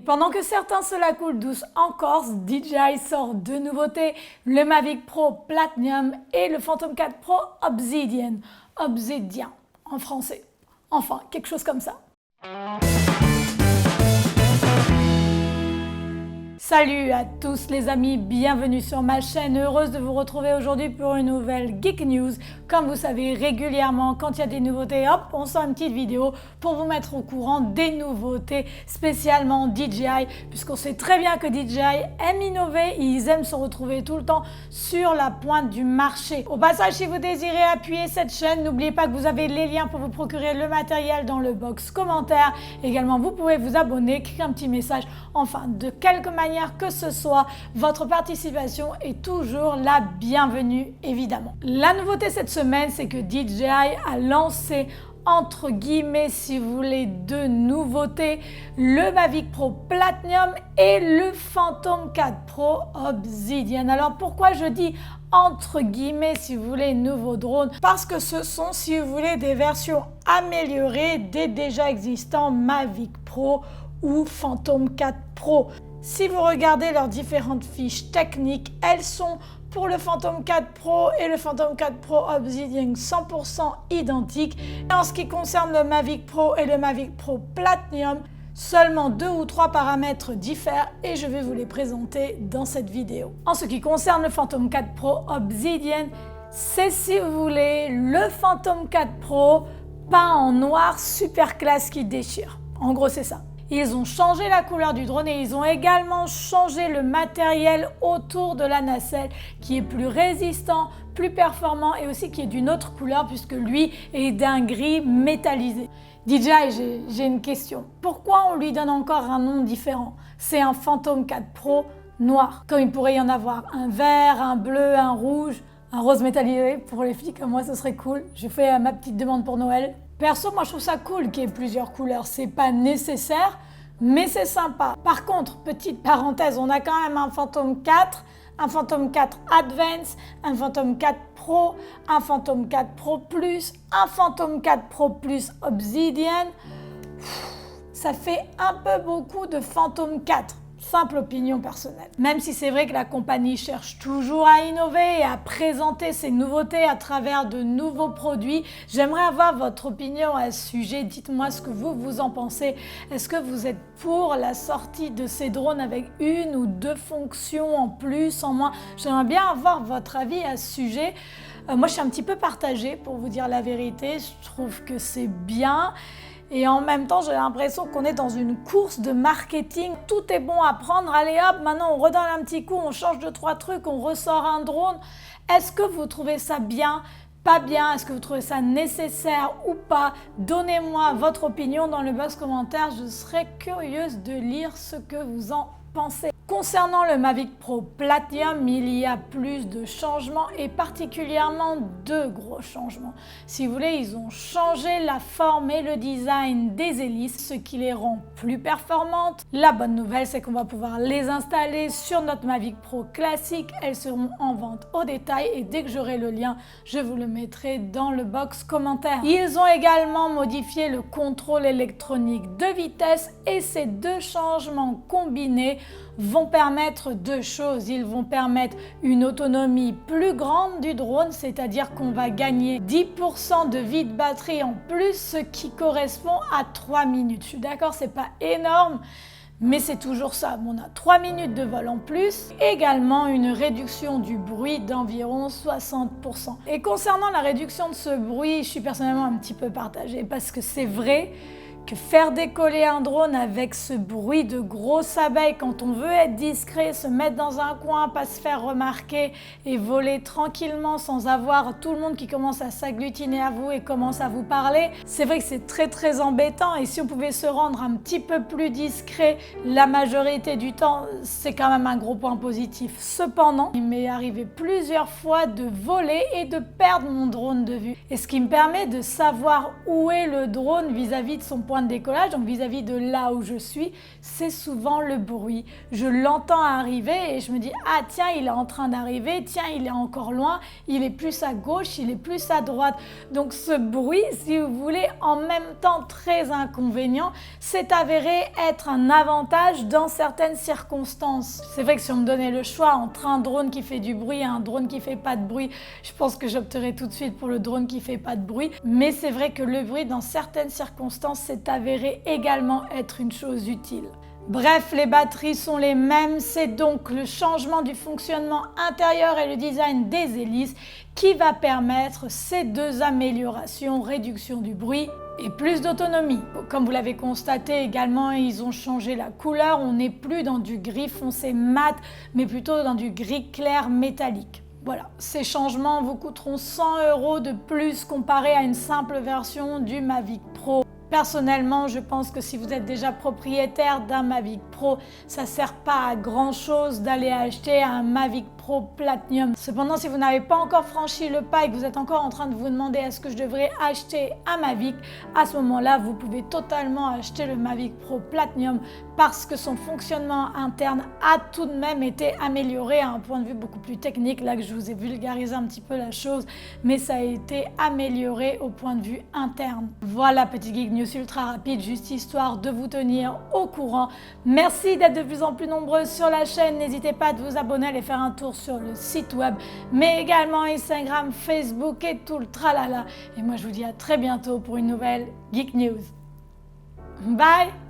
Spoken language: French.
Pendant que certains se la coulent douce en Corse, DJI sort deux nouveautés, le Mavic Pro Platinum et le Phantom 4 Pro Obsidian. Obsidian en français. Enfin, quelque chose comme ça. Salut à tous les amis, bienvenue sur ma chaîne, heureuse de vous retrouver aujourd'hui pour une nouvelle Geek News. Comme vous savez, régulièrement quand il y a des nouveautés, hop, on sort une petite vidéo pour vous mettre au courant des nouveautés, spécialement DJI, puisqu'on sait très bien que DJI aime innover, ils aiment se retrouver tout le temps sur la pointe du marché. Au passage, si vous désirez appuyer cette chaîne, n'oubliez pas que vous avez les liens pour vous procurer le matériel dans le box commentaire. Également, vous pouvez vous abonner, écrire un petit message, enfin, de quelque manière que ce soit, votre participation est toujours la bienvenue, évidemment. La nouveauté cette semaine, c'est que DJI a lancé, entre guillemets, si vous voulez, deux nouveautés, le Mavic Pro Platinum et le Phantom 4 Pro Obsidian. Alors pourquoi je dis entre guillemets, si vous voulez, nouveaux drones? Parce que ce sont, si vous voulez, des versions améliorées des déjà existants Mavic Pro ou Phantom 4 Pro. Si vous regardez leurs différentes fiches techniques, elles sont pour le Phantom 4 Pro et le Phantom 4 Pro Obsidian 100% identiques. Et en ce qui concerne le Mavic Pro et le Mavic Pro Platinum, seulement 2 ou 3 paramètres diffèrent et je vais vous les présenter dans cette vidéo. En ce qui concerne le Phantom 4 Pro Obsidian, c'est, si vous voulez, le Phantom 4 Pro peint en noir super classe qui déchire. En gros, c'est ça. Ils ont changé la couleur du drone et ils ont également changé le matériel autour de la nacelle qui est plus résistant, plus performant et aussi qui est d'une autre couleur puisque lui est d'un gris métallisé. DJI, j'ai une question. Pourquoi on lui donne encore un nom différent? C'est un Phantom 4 Pro noir, comme il pourrait y en avoir un vert, un bleu, un rouge, un rose métallisé. Pour les filles comme moi, ce serait cool. Je fais ma petite demande pour Noël. Perso, moi je trouve ça cool qu'il y ait plusieurs couleurs, c'est pas nécessaire, mais c'est sympa. Par contre, petite parenthèse, on a quand même un Phantom 4, un Phantom 4 Advance, un Phantom 4 Pro, un Phantom 4 Pro Plus, un Phantom 4 Pro Plus Obsidian. Ça fait un peu beaucoup de Phantom 4. Simple opinion personnelle. Même si c'est vrai que la compagnie cherche toujours à innover et à présenter ses nouveautés à travers de nouveaux produits, j'aimerais avoir votre opinion à ce sujet. Dites-moi ce que vous en pensez. Est-ce que vous êtes pour la sortie de ces drones avec une ou deux fonctions en plus, en moins? J'aimerais bien avoir votre avis à ce sujet. Moi, je suis un petit peu partagée pour vous dire la vérité. Je trouve que c'est bien. Et en même temps, j'ai l'impression qu'on est dans une course de marketing. Tout est bon à prendre. Allez hop, maintenant on redonne un petit coup, on change de 3 trucs, on ressort un drone. Est-ce que vous trouvez ça bien? Pas bien? Est-ce que vous trouvez ça nécessaire ou pas? Donnez-moi votre opinion dans le box commentaire. Je serais curieuse de lire ce que vous en pensez. Concernant le Mavic Pro Platinum, il y a plus de changements et particulièrement deux gros changements. Si vous voulez, ils ont changé la forme et le design des hélices, ce qui les rend plus performantes. La bonne nouvelle, c'est qu'on va pouvoir les installer sur notre Mavic Pro classique. Elles seront en vente au détail et dès que j'aurai le lien, je vous le mettrai dans le box commentaire. Ils ont également modifié le contrôle électronique de vitesse et ces deux changements combinés vont permettre deux choses. Ils vont permettre une autonomie plus grande du drone, c'est-à-dire qu'on va gagner 10% de vie de batterie en plus, ce qui correspond à 3 minutes. Je suis d'accord, c'est pas énorme, mais c'est toujours ça. On a 3 minutes de vol en plus. Également une réduction du bruit d'environ 60%. Et concernant la réduction de ce bruit, je suis personnellement un petit peu partagée parce que c'est vrai que faire décoller un drone avec ce bruit de grosses abeilles quand on veut être discret, se mettre dans un coin, pas se faire remarquer et voler tranquillement sans avoir tout le monde qui commence à s'agglutiner à vous et commence à vous parler, c'est vrai que c'est très embêtant et si on pouvait se rendre un petit peu plus discret la majorité du temps, c'est quand même un gros point positif. Cependant, il m'est arrivé plusieurs fois de voler et de perdre mon drone de vue. Et ce qui me permet de savoir où est le drone vis-à-vis de son point de décollage, donc vis-à-vis de là où je suis, c'est souvent le bruit. Je l'entends arriver et je me dis ah tiens il est en train d'arriver, tiens il est encore loin, il est plus à gauche, il est plus à droite. Donc ce bruit, si vous voulez, en même temps très inconvénient, s'est avéré être un avantage dans certaines circonstances. C'est vrai que si on me donnait le choix entre un drone qui fait du bruit et un drone qui fait pas de bruit, je pense que j'opterais tout de suite pour le drone qui fait pas de bruit. Mais c'est vrai que le bruit dans certaines circonstances s'est avéré également être une chose utile. Bref, les batteries sont les mêmes, c'est donc le changement du fonctionnement intérieur et le design des hélices qui va permettre ces deux améliorations, réduction du bruit et plus d'autonomie. Comme vous l'avez constaté également, ils ont changé la couleur, on n'est plus dans du gris foncé mat, mais plutôt dans du gris clair métallique. Voilà, ces changements vous coûteront 100 € de plus comparé à une simple version du Mavic Pro. Personnellement, je pense que si vous êtes déjà propriétaire d'un Mavic Pro, ça ne sert pas à grand chose d'aller acheter un Mavic Pro Platinum. Cependant, si vous n'avez pas encore franchi le pas et que vous êtes encore en train de vous demander est-ce que je devrais acheter un Mavic, à ce moment-là, vous pouvez totalement acheter le Mavic Pro Platinum parce que son fonctionnement interne a tout de même été amélioré à un point de vue beaucoup plus technique. Là que je vous ai vulgarisé un petit peu la chose, mais ça a été amélioré au point de vue interne. Voilà, petit geek news ultra rapide, juste histoire de vous tenir au courant. Merci d'être de plus en plus nombreux sur la chaîne. N'hésitez pas à vous abonner, à aller faire un tour sur le site web, mais également Instagram, Facebook et tout le tralala. Et moi, je vous dis à très bientôt pour une nouvelle Geek News. Bye!